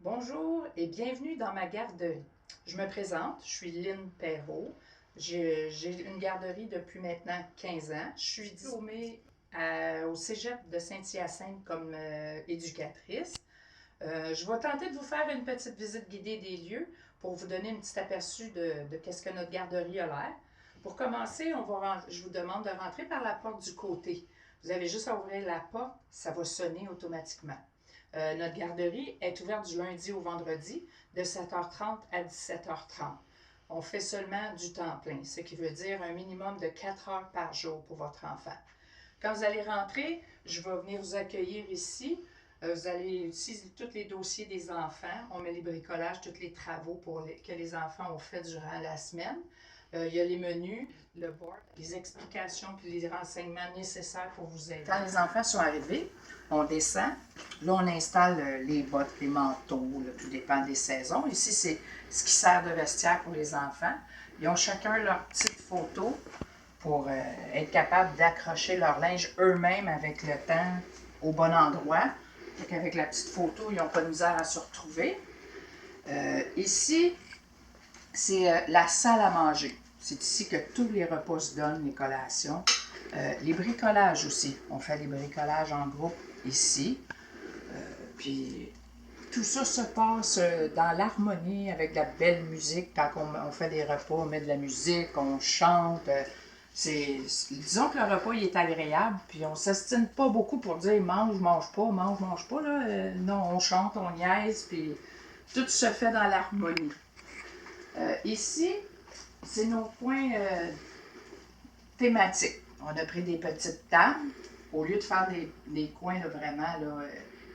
Bonjour et bienvenue dans ma garderie. Je me présente, je suis Lynne Perrault. J'ai une garderie depuis maintenant 15 ans. Je suis diplômée au Cégep de Saint-Hyacinthe comme éducatrice. Je vais tenter de vous faire une petite visite guidée des lieux pour vous donner un petit aperçu de qu'est-ce que notre garderie a l'air. Pour commencer, je vous demande de rentrer par la porte du côté. Vous avez juste à ouvrir la porte, ça va sonner automatiquement. Notre garderie est ouverte du lundi au vendredi de 7h30 à 17h30. On fait seulement du temps plein, ce qui veut dire un minimum de 4 heures par jour pour votre enfant. Quand vous allez rentrer, je vais venir vous accueillir ici. Vous allez utiliser tous les dossiers des enfants. On met les bricolages, tous les travaux que les enfants ont fait durant la semaine. Il y a les menus, le board, les explications puis les renseignements nécessaires pour vous aider. Quand les enfants sont arrivés, on descend. Là, on installe les bottes, les manteaux, là, tout dépend des saisons. Ici, c'est ce qui sert de vestiaire pour les enfants. Ils ont chacun leur petite photo pour être capable d'accrocher leur linge eux-mêmes avec le temps au bon endroit. Donc, avec la petite photo, ils n'ont pas de misère à se retrouver. Ici, c'est la salle à manger. C'est ici que tous les repas se donnent, les collations. Les bricolages aussi. On fait les bricolages en groupe ici. Puis tout ça se passe dans l'harmonie avec de la belle musique. Quand on fait des repas, on met de la musique, on chante. Disons que le repas il est agréable, puis on ne s'estime pas beaucoup pour dire mange pas, mange pas. Là. Non, on chante, on niaise, puis tout se fait dans l'harmonie. Ici, c'est nos coins thématiques. On a pris des petites tables. Au lieu de faire des coins là, vraiment là,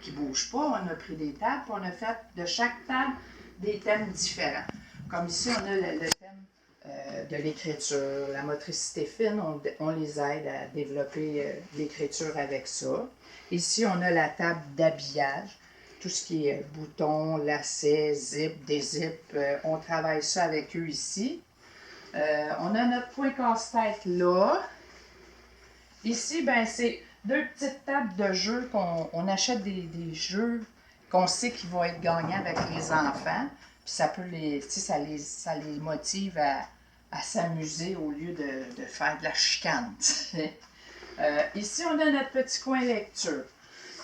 qui ne bougent pas, on a pris des tables, puis on a fait de chaque table des thèmes différents. Comme ici, on a le thème de l'écriture, la motricité fine, on les aide à développer l'écriture avec ça. Ici, on a la table d'habillage, tout ce qui est boutons, lacets, zip, dézip, on travaille ça avec eux ici. On a notre point casse-tête là. Ici, ben, c'est deux petites tables de jeux qu'on achète des jeux qu'on sait qu'ils vont être gagnants avec les enfants. Puis ça peut ça les motive à s'amuser au lieu de faire de la chicane. Ici, on a notre petit coin lecture.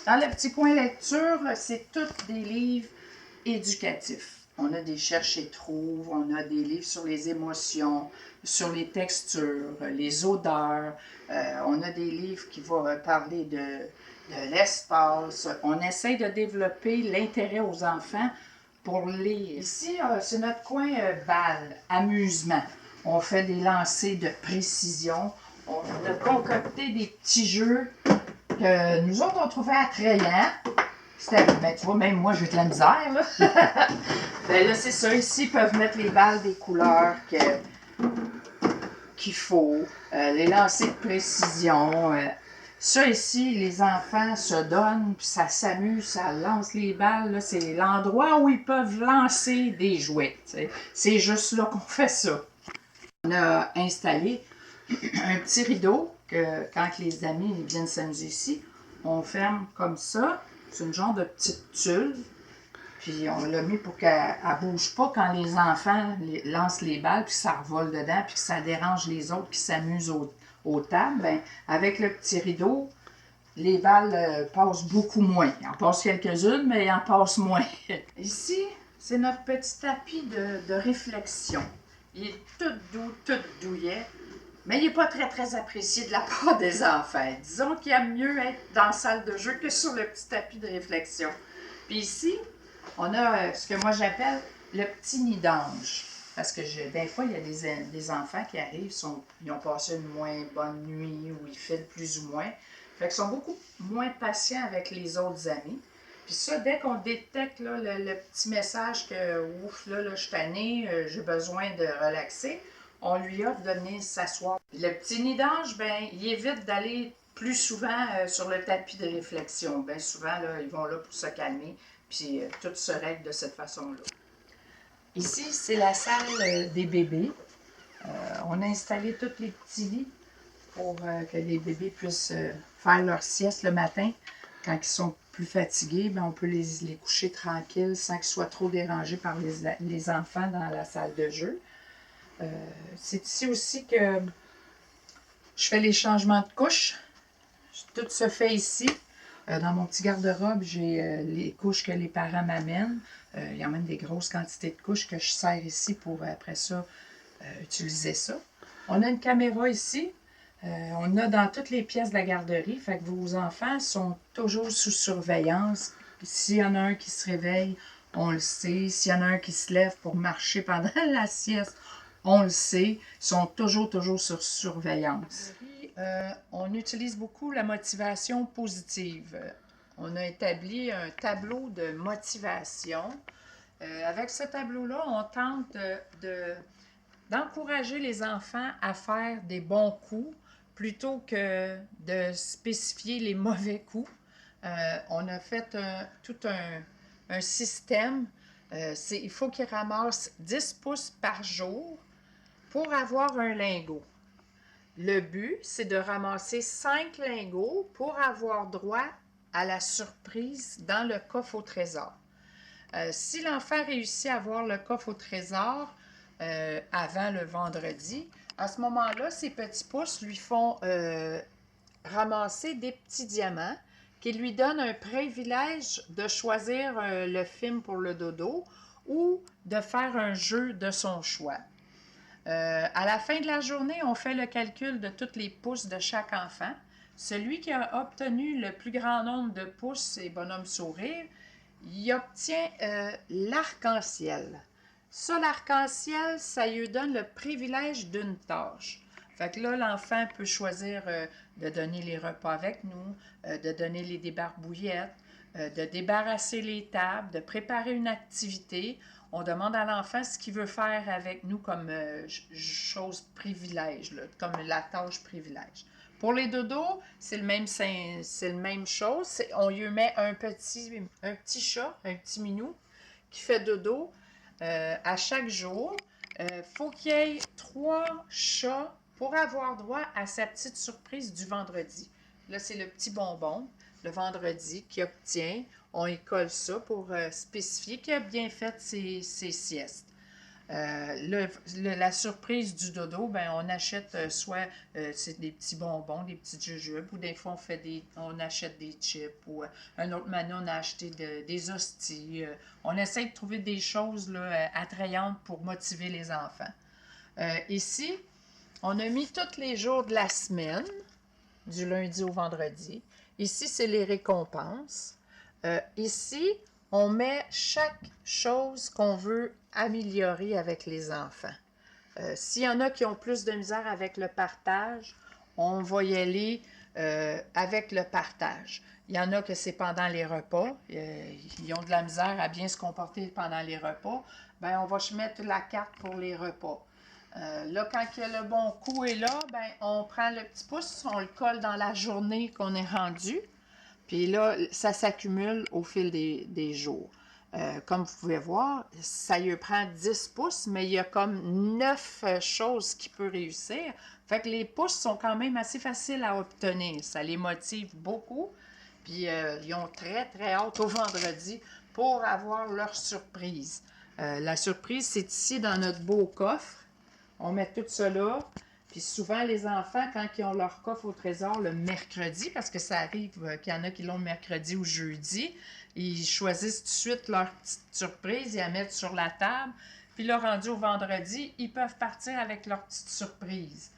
Dans le petit coin lecture, c'est tous des livres éducatifs. On a des cherche et trouve, on a des livres sur les émotions, sur les textures, les odeurs. On a des livres qui vont parler de l'espace. On essaie de développer l'intérêt aux enfants pour lire. Ici, c'est notre coin bal, amusement. On fait des lancers de précision. On a concocté des petits jeux que nous autres, on trouvait attrayants. Ben, tu vois, même moi, j'ai de la misère, là. Ben là, c'est ça. Ici, ils peuvent mettre les balles des couleurs qu'il faut, les lancers de précision. Ça, ici, les enfants se donnent, puis ça s'amuse, ça lance les balles. Là, c'est l'endroit où ils peuvent lancer des jouets. T'sais. C'est juste là qu'on fait ça. On a installé un petit rideau que quand les amis viennent s'amuser ici, on ferme comme ça. C'est une genre de petite tulle. Puis on l'a mis pour qu'elle ne bouge pas quand les enfants lancent les balles, puis ça revole dedans, puis que ça dérange les autres qui s'amusent aux tables. Bien, avec le petit rideau, les balles passent beaucoup moins. Il en passe quelques-unes, mais il en passe moins. Ici, c'est notre petit tapis de réflexion. Il est tout doux, tout douillet. Mais il n'est pas très, très apprécié de la part des enfants. Disons qu'il aime mieux être dans la salle de jeu que sur le petit tapis de réflexion. Puis ici, on a ce que moi j'appelle le petit nid d'ange. Parce que des fois, il y a des enfants qui arrivent, ils ont passé une moins bonne nuit ou ils filent plus ou moins. Fait qu'ils sont beaucoup moins patients avec les autres amis. Puis ça, dès qu'on détecte là, le petit message que « Ouf, là je suis tannée, j'ai besoin de relaxer », on lui offre de venir s'asseoir. Le petit nid d'ange, ben, il évite d'aller plus souvent sur le tapis de réflexion. Bien souvent, là, ils vont là pour se calmer, puis tout se règle de cette façon-là. Ici, c'est la salle des bébés. On a installé tous les petits lits pour que les bébés puissent faire leur sieste le matin quand ils sont plus fatigués, ben on peut les coucher tranquilles sans qu'ils soient trop dérangés par les enfants dans la salle de jeu. C'est ici aussi que je fais les changements de couches. Tout se fait ici. Dans mon petit garde-robe, j'ai les couches que les parents m'amènent. Il y a même des grosses quantités de couches que je sers ici pour, après ça, utiliser ça. On a une caméra ici. On a dans toutes les pièces de la garderie. Fait que vos enfants sont toujours sous surveillance. S'il y en a un qui se réveille, on le sait. S'il y en a un qui se lève pour marcher pendant la sieste, on le sait. Ils sont toujours sur surveillance. On utilise beaucoup la motivation positive. On a établi un tableau de motivation. Avec ce tableau-là, on tente d'encourager les enfants à faire des bons coups plutôt que de spécifier les mauvais coups. On a fait tout un système. Il faut qu'ils ramassent 10 pouces par jour pour avoir un lingot. Le but, c'est de ramasser 5 lingots pour avoir droit à la surprise dans le coffre au trésor. Si l'enfant réussit à avoir le coffre au trésor avant le vendredi, à ce moment-là, ses petits pouces lui font ramasser des petits diamants qui lui donnent un privilège de choisir le film pour le dodo ou de faire un jeu de son choix. À la fin de la journée, on fait le calcul de tous les pouces de chaque enfant. Celui qui a obtenu le plus grand nombre de pouces et bonhomme sourire, il obtient l'arc-en-ciel. Ça, l'arc-en-ciel, ça lui donne le privilège d'une tâche. Fait que là, l'enfant peut choisir de donner les repas avec nous, de donner les débarbouillettes, de débarrasser les tables, de préparer une activité. On demande à l'enfant ce qu'il veut faire avec nous comme chose privilège, là, comme la tâche privilège. Pour les dodos, c'est le même chose. On lui met un petit chat, un petit minou, qui fait dodo à chaque jour. Faut qu'il y ait 3 chats pour avoir droit à sa petite surprise du vendredi. Là, c'est le petit bonbon, le vendredi, qu'il obtient. On y colle ça pour spécifier qu'il a bien fait ses siestes. La surprise du dodo, ben, on achète soit c'est des petits bonbons, des petites jujubes, ou des fois on achète des chips, ou un autre moment, on a acheté des hosties. On essaie de trouver des choses là, attrayantes pour motiver les enfants. Ici, on a mis tous les jours de la semaine, du lundi au vendredi. Ici, c'est les récompenses. Ici, on met chaque chose qu'on veut améliorer avec les enfants. S'il y en a qui ont plus de misère avec le partage, on va y aller avec le partage. Il y en a que c'est pendant les repas. Ils ont de la misère à bien se comporter pendant les repas. Ben, on va mettre la carte pour les repas. Là, quand le bon coup est là, ben, on prend le petit pouce, on le colle dans la journée qu'on est rendu. Puis là, ça s'accumule au fil des jours. Comme vous pouvez voir, ça lui prend 10 pouces, mais il y a comme 9 choses qu'il peut réussir. Fait que les pouces sont quand même assez faciles à obtenir. Ça les motive beaucoup. Puis ils ont très, très hâte au vendredi pour avoir leur surprise. La surprise, c'est ici dans notre beau coffre. On met tout ça là. Puis souvent, les enfants, quand ils ont leur coffre au trésor le mercredi, parce que ça arrive qu'il y en a qui l'ont le mercredi ou jeudi, ils choisissent tout de suite leur petite surprise, ils la mettent sur la table. Puis là, rendu au vendredi, ils peuvent partir avec leur petite surprise.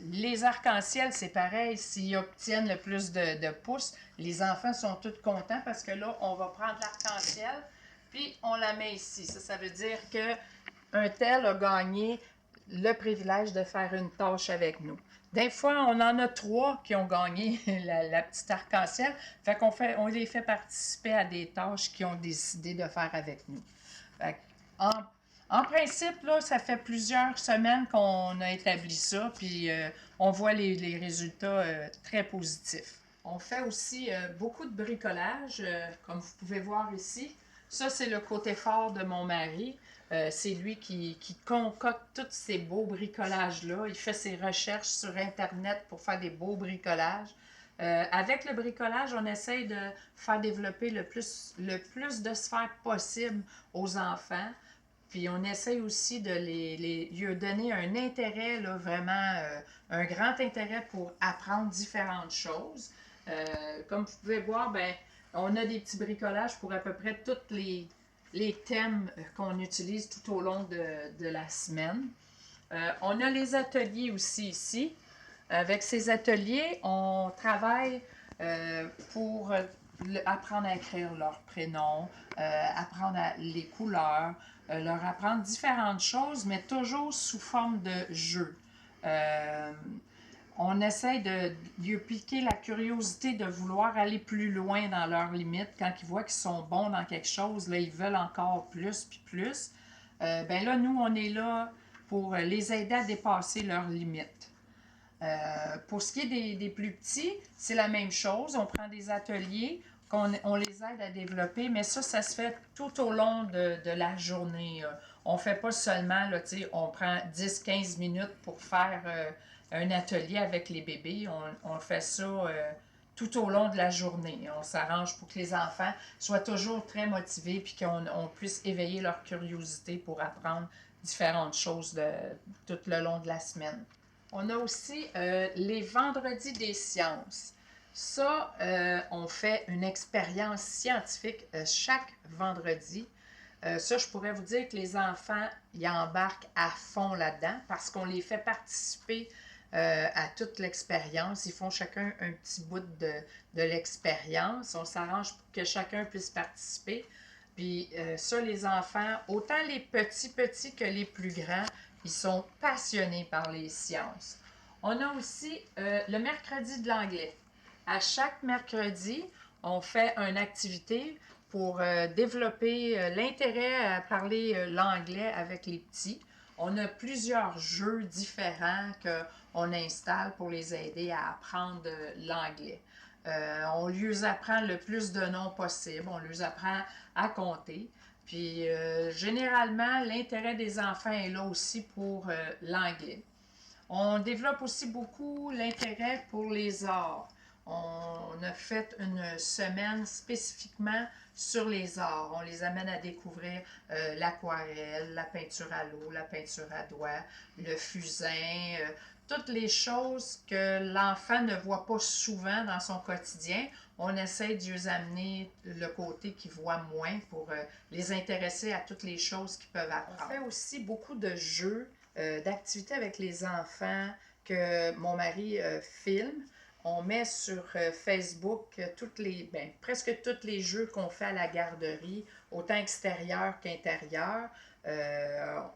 Les arcs-en-ciel, c'est pareil. S'ils obtiennent le plus de pouces, les enfants sont tous contents parce que là, on va prendre l'arc-en-ciel, puis on la met ici. Ça veut dire qu'un tel a gagné le privilège de faire une tâche avec nous. Des fois, on en a 3 qui ont gagné la petite arc-en-ciel. Fait on les fait participer à des tâches qu'ils ont décidé de faire avec nous. Fait en principe, là, ça fait plusieurs semaines qu'on a établi ça, puis on voit les résultats très positifs. On fait aussi beaucoup de bricolage, comme vous pouvez voir ici. Ça, c'est le côté fort de mon mari. C'est lui qui concocte tous ces beaux bricolages-là. Il fait ses recherches sur Internet pour faire des beaux bricolages. Avec le bricolage, on essaye de faire développer le plus de sphères possible aux enfants. Puis on essaye aussi de lui donner un intérêt, là, vraiment un grand intérêt pour apprendre différentes choses. Comme vous pouvez voir, ben, on a des petits bricolages pour à peu près tous les thèmes qu'on utilise tout au long de la semaine. On a les ateliers aussi ici. Avec ces ateliers, on travaille pour apprendre à écrire leur prénom, apprendre les couleurs, leur apprendre différentes choses, mais toujours sous forme de jeu. On essaie de lui piquer la curiosité de vouloir aller plus loin dans leurs limites. Quand ils voient qu'ils sont bons dans quelque chose, là, ils veulent encore plus puis plus. Ben là, nous, on est là pour les aider à dépasser leurs limites. Pour ce qui est des plus petits, c'est la même chose. On prend des ateliers, on les aide à développer, mais ça se fait tout au long de la journée. On ne fait pas seulement, là, on prend 10-15 minutes pour faire un atelier avec les bébés. On fait ça tout au long de la journée. On s'arrange pour que les enfants soient toujours très motivés et qu'on puisse éveiller leur curiosité pour apprendre différentes choses tout le long de la semaine. On a aussi les vendredis des sciences. Ça, on fait une expérience scientifique chaque vendredi. Ça, je pourrais vous dire que les enfants y embarquent à fond là-dedans parce qu'on les fait participer à toute l'expérience. Ils font chacun un petit bout de l'expérience. On s'arrange pour que chacun puisse participer. Puis ça, les enfants, autant les petits que les plus grands, ils sont passionnés par les sciences. On a aussi le mercredi de l'anglais. À chaque mercredi, on fait une activité pour développer l'intérêt à parler l'anglais avec les petits. On a plusieurs jeux différents qu'on installe pour les aider à apprendre l'anglais. On lui apprend le plus de noms possible, on lui apprend à compter. Puis généralement, l'intérêt des enfants est là aussi pour l'anglais. On développe aussi beaucoup l'intérêt pour les arts. On a fait une semaine spécifiquement sur les arts. On les amène à découvrir l'aquarelle, la peinture à l'eau, la peinture à doigts, le fusain, toutes les choses que l'enfant ne voit pas souvent dans son quotidien. On essaie de les amener le côté qu'ils voient moins pour les intéresser à toutes les choses qu'ils peuvent apprendre. On fait aussi beaucoup de jeux, d'activités avec les enfants que mon mari filme. On met sur Facebook presque tous les jeux qu'on fait à la garderie, autant extérieur qu'intérieur.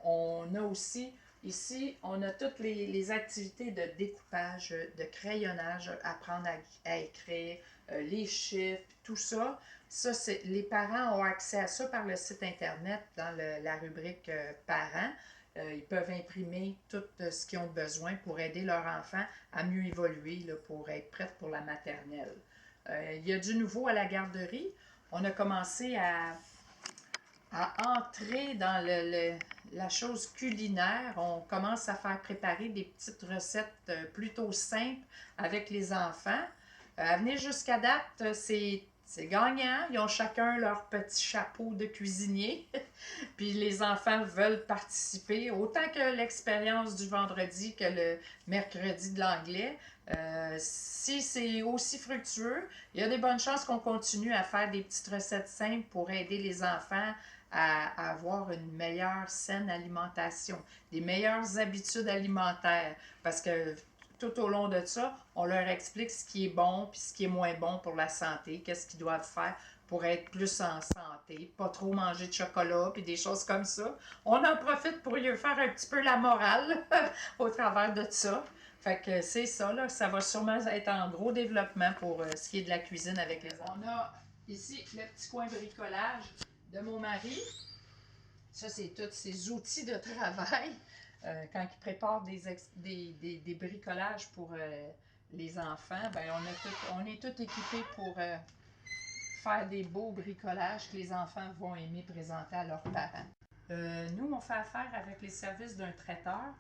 On a aussi, ici, on a toutes les activités de découpage, de crayonnage, apprendre à écrire, les chiffres, tout ça. Ça, les parents ont accès à ça par le site Internet dans la rubrique parents. Ils peuvent imprimer tout ce qu'ils ont besoin pour aider leur enfant à mieux évoluer là, pour être prête pour la maternelle. Il y a du nouveau à la garderie. On a commencé à entrer dans la chose culinaire. On commence à faire préparer des petites recettes plutôt simples avec les enfants. À venir jusqu'à date, c'est gagnant. Ils ont chacun leur petit chapeau de cuisinier. Puis les enfants veulent participer, autant que l'expérience du vendredi que le mercredi de l'anglais. Si c'est aussi fructueux, il y a des bonnes chances qu'on continue à faire des petites recettes simples pour aider les enfants à avoir une meilleure saine alimentation, des meilleures habitudes alimentaires. Parce que tout au long de ça, on leur explique ce qui est bon puis ce qui est moins bon pour la santé, qu'est-ce qu'ils doivent faire pour être plus en santé, pas trop manger de chocolat puis des choses comme ça. On en profite pour lui faire un petit peu la morale au travers de ça. Fait que c'est ça, là, ça va sûrement être en gros développement pour ce qui est de la cuisine avec les enfants. On a ici le petit coin bricolage de mon mari. Ça, c'est tous ses outils de travail. Quand il prépare des bricolages pour les enfants, ben on est tous équipés pour faire des beaux bricolages que les enfants vont aimer présenter à leurs parents. Nous, on fait affaire avec les services d'un traiteur.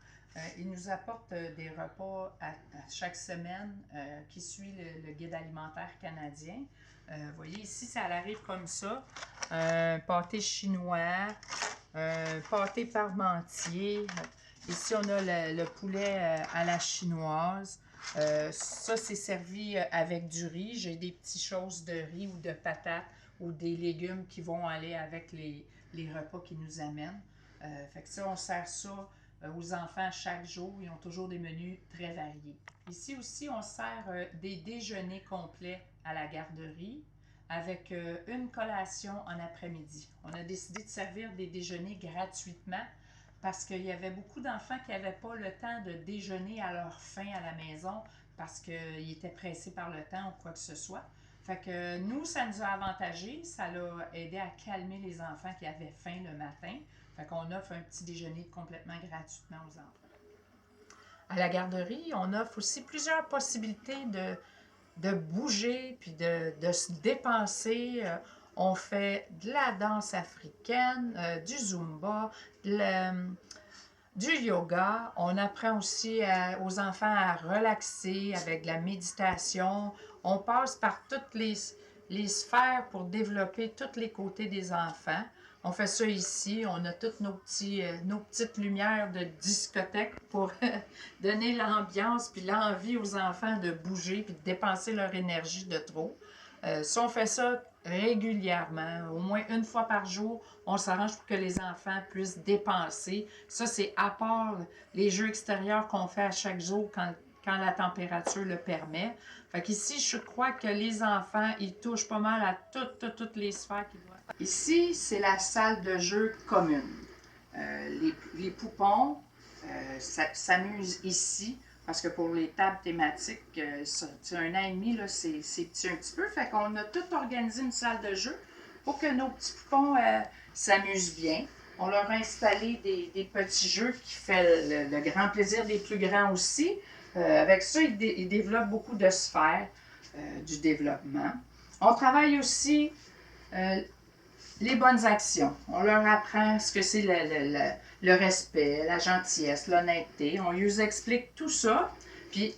Il nous apporte des repas à chaque semaine qui suit le guide alimentaire canadien. Vous voyez, ici, ça arrive comme ça. Un pâté chinois, un pâté parmentier. Ici, on a le poulet à la chinoise. Ça, c'est servi avec du riz. J'ai des petites choses de riz ou de patates ou des légumes qui vont aller avec les repas qu'ils nous amènent. Fait que ça, on sert ça aux enfants chaque jour. Ils ont toujours des menus très variés. Ici aussi, on sert des déjeuners complets à la garderie avec une collation en après-midi. On a décidé de servir des déjeuners gratuitement parce qu'il y avait beaucoup d'enfants qui n'avaient pas le temps de déjeuner à leur faim à la maison parce qu'ils étaient pressés par le temps ou quoi que ce soit. Fait que nous, ça nous a avantagés, ça l'a aidé à calmer les enfants qui avaient faim le matin. Fait qu'on offre un petit déjeuner complètement gratuitement aux enfants. À la garderie, on offre aussi plusieurs possibilités de bouger puis de se dépenser. On fait de la danse africaine, du zumba, du yoga. On apprend aussi aux enfants à relaxer avec de la méditation. On passe par toutes les sphères pour développer tous les côtés des enfants. On fait ça ici. On a toutes nos petites lumières de discothèque pour donner l'ambiance puis l'envie aux enfants de bouger puis de dépenser leur énergie de trop. Si on fait ça régulièrement, au moins une fois par jour, on s'arrange pour que les enfants puissent dépenser. Ça, c'est à part les jeux extérieurs qu'on fait à chaque jour quand la température le permet. Fait qu'ici, je crois que les enfants, ils touchent pas mal à toutes les sphères qu'ils doivent. Ici, c'est la salle de jeu commune. Les poupons s'amusent ici parce que pour les tables thématiques, c'est 1 an et demi, là, c'est petit un petit peu. Fait qu'on a tout organisé une salle de jeu pour que nos petits poupons s'amusent bien. On leur a installé des petits jeux qui font le grand plaisir des plus grands aussi. Avec ça, ils développent beaucoup de sphères du développement. On travaille aussi les bonnes actions. On leur apprend ce que c'est le respect, la gentillesse, l'honnêteté. On leur explique tout ça. Puis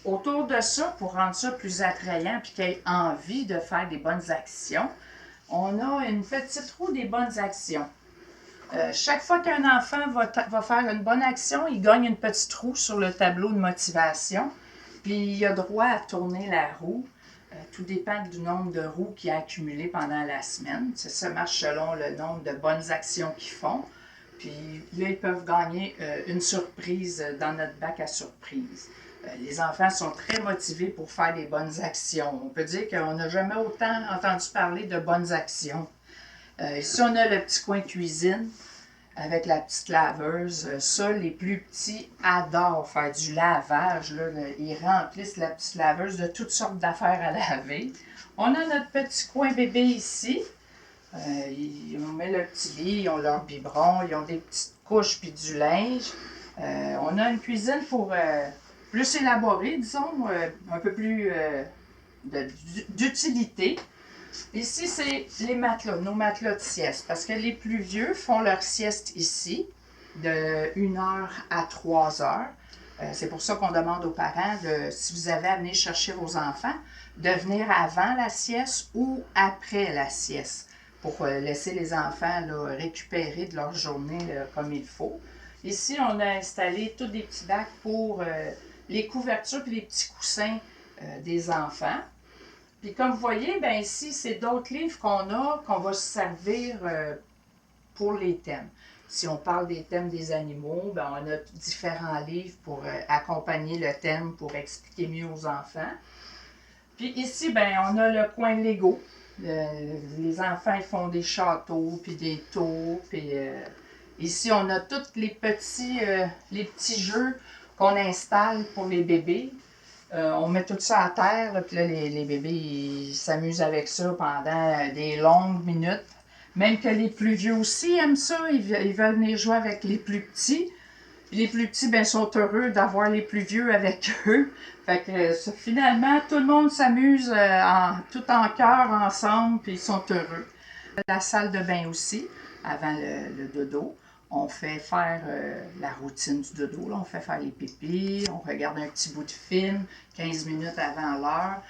autour de ça, pour rendre ça plus attrayant puis qu'ils aient envie de faire des bonnes actions, on a une petite roue des bonnes actions. Chaque fois qu'un enfant va faire une bonne action, il gagne une petite roue sur le tableau de motivation. Puis il a droit à tourner la roue. Tout dépend du nombre de roues qu'il a accumulé pendant la semaine. Ça marche selon le nombre de bonnes actions qu'ils font. Puis là, ils peuvent gagner une surprise dans notre bac à surprise. Les enfants sont très motivés pour faire des bonnes actions. On peut dire qu'on n'a jamais autant entendu parler de bonnes actions. Ici, on a le petit coin cuisine avec la petite laveuse. Ça, les plus petits adorent faire du lavage. Là. Ils remplissent la petite laveuse de toutes sortes d'affaires à laver. On a notre petit coin bébé ici. On met le petit lit, ils ont leur biberon, ils ont des petites couches puis du linge. On a une cuisine pour plus élaborée, disons, un peu plus d'utilité. Ici, c'est les matelas, nos matelas de sieste, parce que les plus vieux font leur sieste ici, de 1 heure à 3 heures. C'est pour ça qu'on demande aux parents, si vous avez à venir chercher vos enfants, de venir avant la sieste ou après la sieste, pour laisser les enfants là, récupérer de leur journée là, comme il faut. Ici, on a installé tous des petits bacs pour les couvertures et les petits coussins des enfants. Puis comme vous voyez, ben ici, c'est d'autres livres qu'on va se servir pour les thèmes. Si on parle des thèmes des animaux, ben on a différents livres pour accompagner le thème, pour expliquer mieux aux enfants. Puis ici, ben on a le coin Lego. Les enfants ils font des châteaux, puis des tours. Puis ici, on a tous les petits jeux qu'on installe pour les bébés. On met tout ça à terre, puis là, les bébés ils s'amusent avec ça pendant des longues minutes. Même que les plus vieux aussi aiment ça, ils veulent venir jouer avec les plus petits. Puis les plus petits ben, sont heureux d'avoir les plus vieux avec eux. Fait que finalement, tout le monde s'amuse tout en cœur ensemble, puis ils sont heureux. La salle de bain aussi. avant le dodo. On fait faire la routine du dodo, là. On fait faire les pipis, on regarde un petit bout de film 15 minutes avant l'heure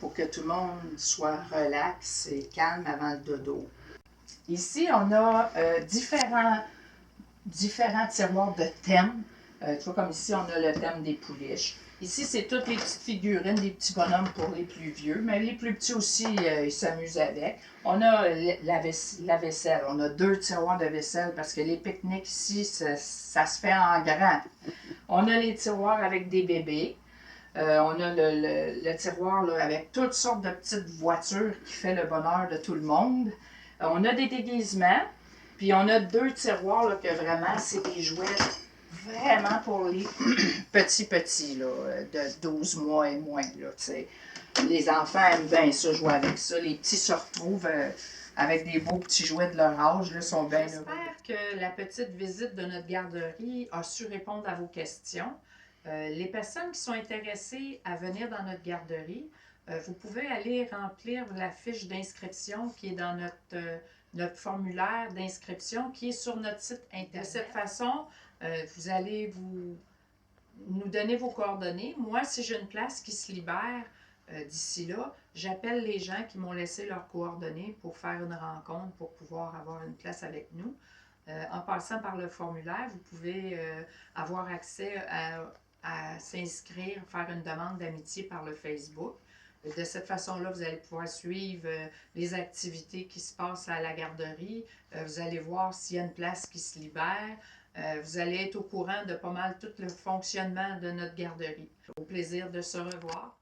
pour que tout le monde soit relax et calme avant le dodo. Ici, on a différents tiroirs de thèmes. Tu vois, comme ici, on a le thème des pouliches. Ici, c'est toutes les petites figurines, des petits bonhommes pour les plus vieux, mais les plus petits aussi, ils s'amusent avec. On a la vaisselle. On a 2 tiroirs de vaisselle parce que les pique-niques ici, ça se fait en grand. On a les tiroirs avec des bébés. On a le tiroir là, avec toutes sortes de petites voitures qui fait le bonheur de tout le monde. On a des déguisements. Puis on a 2 tiroirs là, que vraiment, c'est des jouets vraiment pour les petits, là, de 12 mois et moins. Là, t'sais. Les enfants aiment bien ça, jouer avec ça. Les petits se retrouvent avec des beaux petits jouets de leur âge, là, sont bien heureux. J'espère que la petite visite de notre garderie a su répondre à vos questions. Les personnes qui sont intéressées à venir dans notre garderie, vous pouvez aller remplir la fiche d'inscription qui est dans notre formulaire d'inscription qui est sur notre site Internet. De cette façon, vous allez nous donner vos coordonnées. Moi, si j'ai une place qui se libère d'ici là, j'appelle les gens qui m'ont laissé leurs coordonnées pour faire une rencontre, pour pouvoir avoir une place avec nous. En passant par le formulaire, vous pouvez avoir accès à s'inscrire, faire une demande d'amitié par le Facebook. De cette façon-là, vous allez pouvoir suivre les activités qui se passent à la garderie. Vous allez voir s'il y a une place qui se libère. Vous allez être au courant de pas mal tout le fonctionnement de notre garderie. Au plaisir de se revoir.